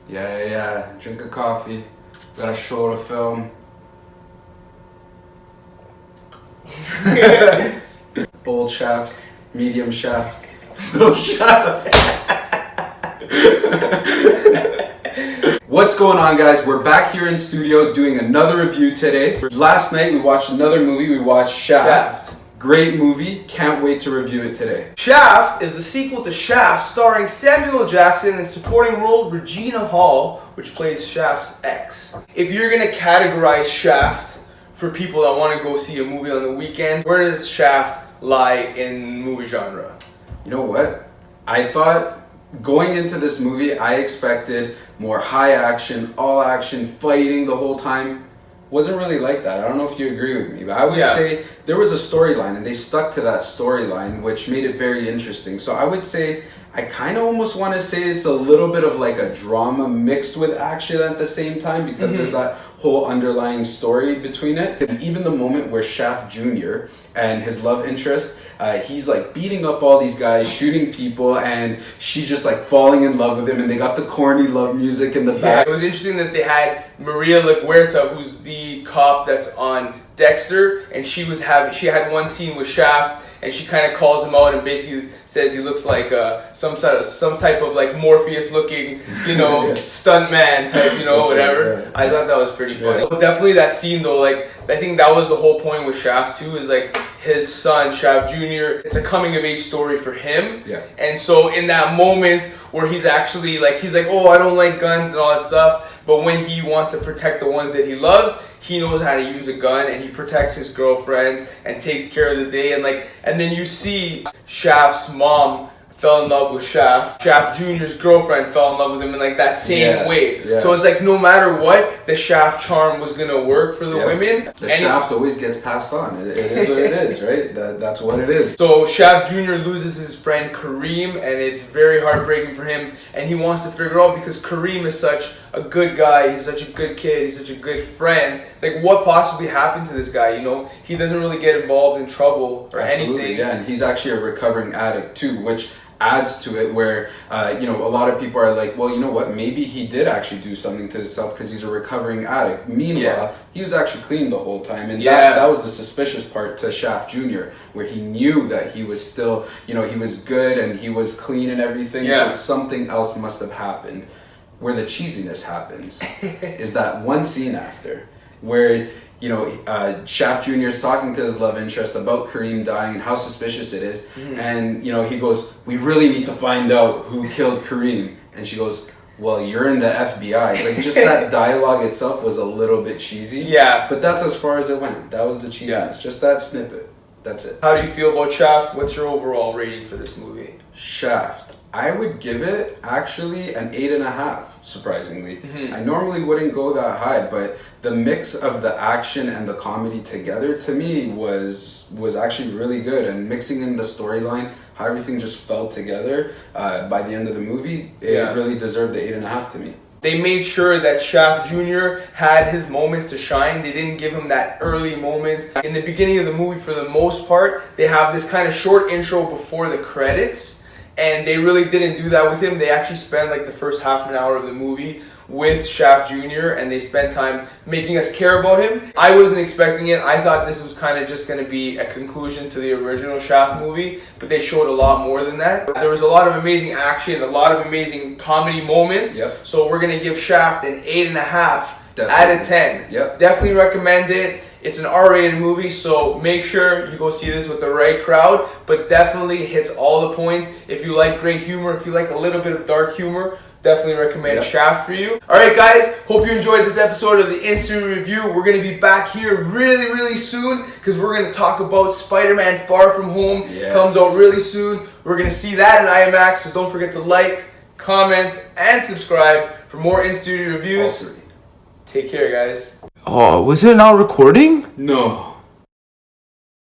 Yeah. Drink a coffee. Got a show to film. Old shaft, medium shaft, little shaft. What's going on, guys? We're back here in studio doing another review today. Last night we watched another movie. We watched Shaft. Great movie. Can't wait to review it today. Shaft is the sequel to Shaft, starring Samuel L. Jackson and supporting role Regina Hall, which plays Shaft's ex. If you're gonna categorize Shaft for people that want to go see a movie on the weekend, where does Shaft lie in movie genre? You know what? I thought going into this movie, I expected more high action, all action, fighting the whole time. Wasn't really like that. I don't know if you agree with me, but I would say there was a storyline and they stuck to that storyline, which made it very interesting. So I would say I kind of almost want to say it's a little bit of like a drama mixed with action at the same time, because there's that whole underlying story between it. And even the moment where Shaft Jr. and his love interest, he's like beating up all these guys, shooting people, and she's just like falling in love with him, and they got the corny love music in the back. It was interesting that they had Maria LaGuerta, who's the cop that's on Dexter, and she had one scene with Shaft, and she kind of calls him out and basically says he looks like some type of like Morpheus looking, stunt man type, whatever. Right. I thought that was pretty funny. Definitely that scene though, like I think that was the whole point with Shaft too, is like his son Shaft Jr. It's a coming of age story for him. Yeah. And so in that moment where he's actually like oh, I don't like guns and all that stuff, but when he wants to protect the ones that he loves, he knows how to use a gun, and he protects his girlfriend and takes care of the day, and then you see Shaft's mom fell in love with Shaft. Shaft Jr.'s girlfriend fell in love with him in like that same way. Yeah. So it's like no matter what, the Shaft charm was gonna work for the women. The Shaft always gets passed on. It is what it is, right? That's what it is. So Shaft Jr. loses his friend Kareem, and it's very heartbreaking for him, and he wants to figure out, because Kareem is such a good guy, he's such a good kid, he's such a good friend. It's like, what possibly happened to this guy, He doesn't really get involved in trouble or anything. Yeah, and he's actually a recovering addict too, which adds to it where, a lot of people are like, well, you know what, maybe he did actually do something to himself because he's a recovering addict. Meanwhile, he was actually clean the whole time, and that was the suspicious part to Shaft Jr., where he knew that he was still, he was good and he was clean and everything, so something else must have happened. Where the cheesiness happens is that one scene after where Shaft Jr. is talking to his love interest about Kareem dying and how suspicious it is, and he goes, we really need to find out who killed Kareem, and she goes, well, you're in the FBI. Like, just that dialogue itself was a little bit cheesy, but that's as far as it went. That was the cheesiness, just that snippet. That's it. How do you feel about Shaft? What's your overall rating for this movie? Shaft, I would give it actually an 8.5, surprisingly. I normally wouldn't go that high, but the mix of the action and the comedy together to me was actually really good, and mixing in the storyline, how everything just fell together by the end of the movie, it really deserved the 8.5 to me. They made sure that Shaft Jr. had his moments to shine. They didn't give him that early moment. In the beginning of the movie, for the most part, they have this kind of short intro before the credits, and they really didn't do that with him. They actually spent like the first half an hour of the movie with Shaft Jr. and they spent time making us care about him. I wasn't expecting it. I thought this was kind of just going to be a conclusion to the original Shaft movie, but they showed a lot more than that. There was a lot of amazing action, a lot of amazing comedy moments. So we're going to give Shaft an 8.5 out of 10. Definitely recommend it. It's an R-rated movie, so make sure you go see this with the right crowd, but definitely hits all the points. If you like great humor, if you like a little bit of dark humor, definitely recommend Shaft for you. Alright guys, hope you enjoyed this episode of the Instant Review. We're going to be back here really, really soon, because we're going to talk about Spider-Man Far From Home. Comes out really soon. We're going to see that in IMAX, so don't forget to like, comment, and subscribe for more In-Studio reviews. Take care, guys. Oh, was it not recording? No.